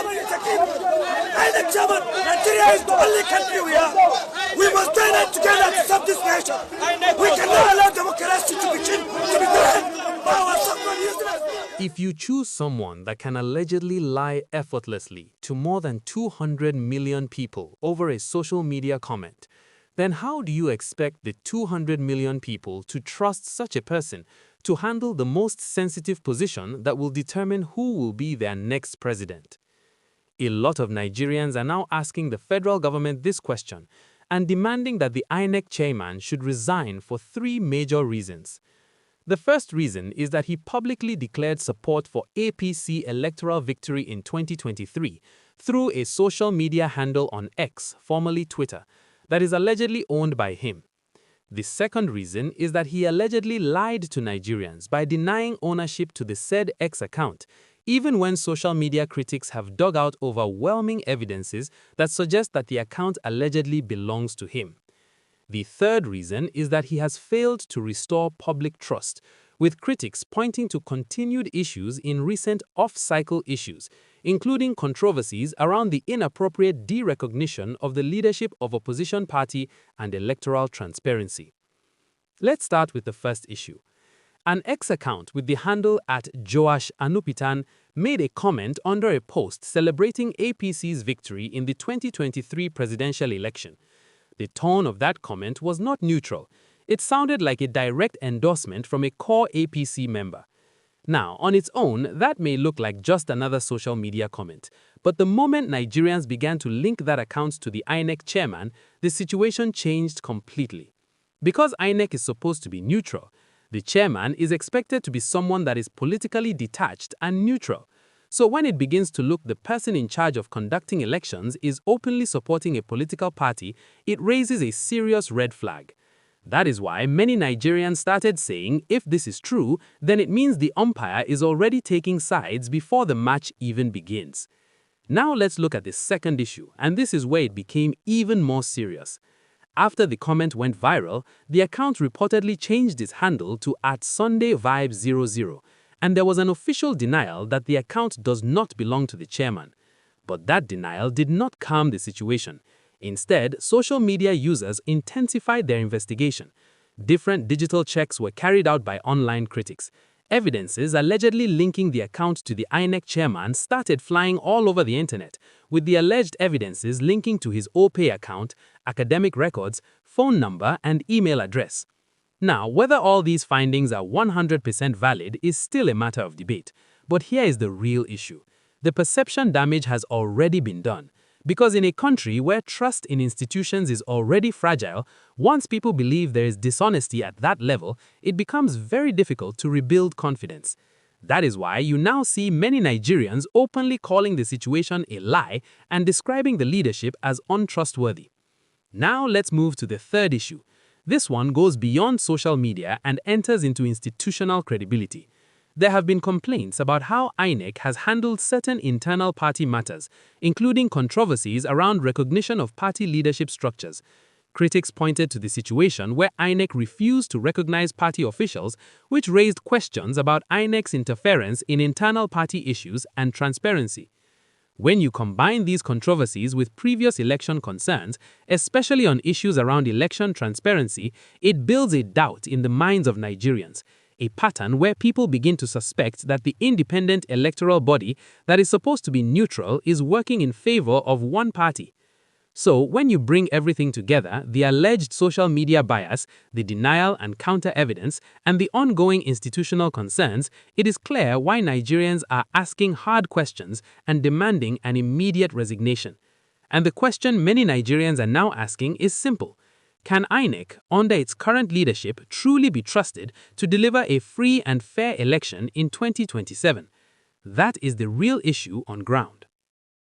chairman is a king. Inec chairman, Nigeria is the only country we are. We must join us together to save this nation. We cannot allow democracy to be done by our so-called useless. If you choose someone that can allegedly lie effortlessly to more than 200 million people over a social media comment, then how do you expect the 200 million people to trust such a person to handle the most sensitive position that will determine who will be their next president? A lot of Nigerians are now asking the federal government this question and demanding that the Inec chairman should resign for 3 major reasons. The first reason is that he publicly declared support for APC electoral victory in 2023 through a social media handle on X, formerly Twitter, that is allegedly owned by him. The second reason is that he allegedly lied to Nigerians by denying ownership to the said X account, even when social media critics have dug out overwhelming evidences that suggest that the account allegedly belongs to him. The third reason is that he has failed to restore public trust, with critics pointing to continued issues in recent off-cycle issues, including controversies around the inappropriate derecognition of the leadership of opposition party and electoral transparency. Let's start with the first issue. An X account with the handle @Joash Anupitan made a comment under a post celebrating APC's victory in the 2023 presidential election. The tone of that comment was not neutral. It sounded like a direct endorsement from a core APC member. Now, on its own, that may look like just another social media comment, but the moment Nigerians began to link that account to the Inec chairman, the situation changed completely. Because Inec is supposed to be neutral, the chairman is expected to be someone that is politically detached and neutral. So when it begins to look the person in charge of conducting elections is openly supporting a political party, it raises a serious red flag. That is why many Nigerians started saying if this is true, then it means the umpire is already taking sides before the match even begins. Now let's look at the second issue, and this is where it became even more serious. After the comment went viral, the account reportedly changed its handle to @SundayVibe00, and there was an official denial that the account does not belong to the chairman. But that denial did not calm the situation. Instead, social media users intensified their investigation. Different digital checks were carried out by online critics. Evidences allegedly linking the account to the Inec chairman started flying all over the internet, with the alleged evidences linking to his OPay account, academic records, phone number, and email address. Now, whether all these findings are 100% valid is still a matter of debate. But here is the real issue. The perception damage has already been done. Because in a country where trust in institutions is already fragile, once people believe there is dishonesty at that level, it becomes very difficult to rebuild confidence. That is why you now see many Nigerians openly calling the situation a lie and describing the leadership as untrustworthy. Now let's move to the third issue. This one goes beyond social media and enters into institutional credibility. There have been complaints about how Inec has handled certain internal party matters, including controversies around recognition of party leadership structures. Critics pointed to the situation where Inec refused to recognize party officials, which raised questions about Inec's interference in internal party issues and transparency. When you combine these controversies with previous election concerns, especially on issues around election transparency, it builds a doubt in the minds of Nigerians, a pattern where people begin to suspect that the independent electoral body that is supposed to be neutral is working in favor of one party. So, when you bring everything together, the alleged social media bias, the denial and counter-evidence, and the ongoing institutional concerns, it is clear why Nigerians are asking hard questions and demanding an immediate resignation. And the question many Nigerians are now asking is simple. Can Inec, under its current leadership, truly be trusted to deliver a free and fair election in 2027? That is the real issue on ground.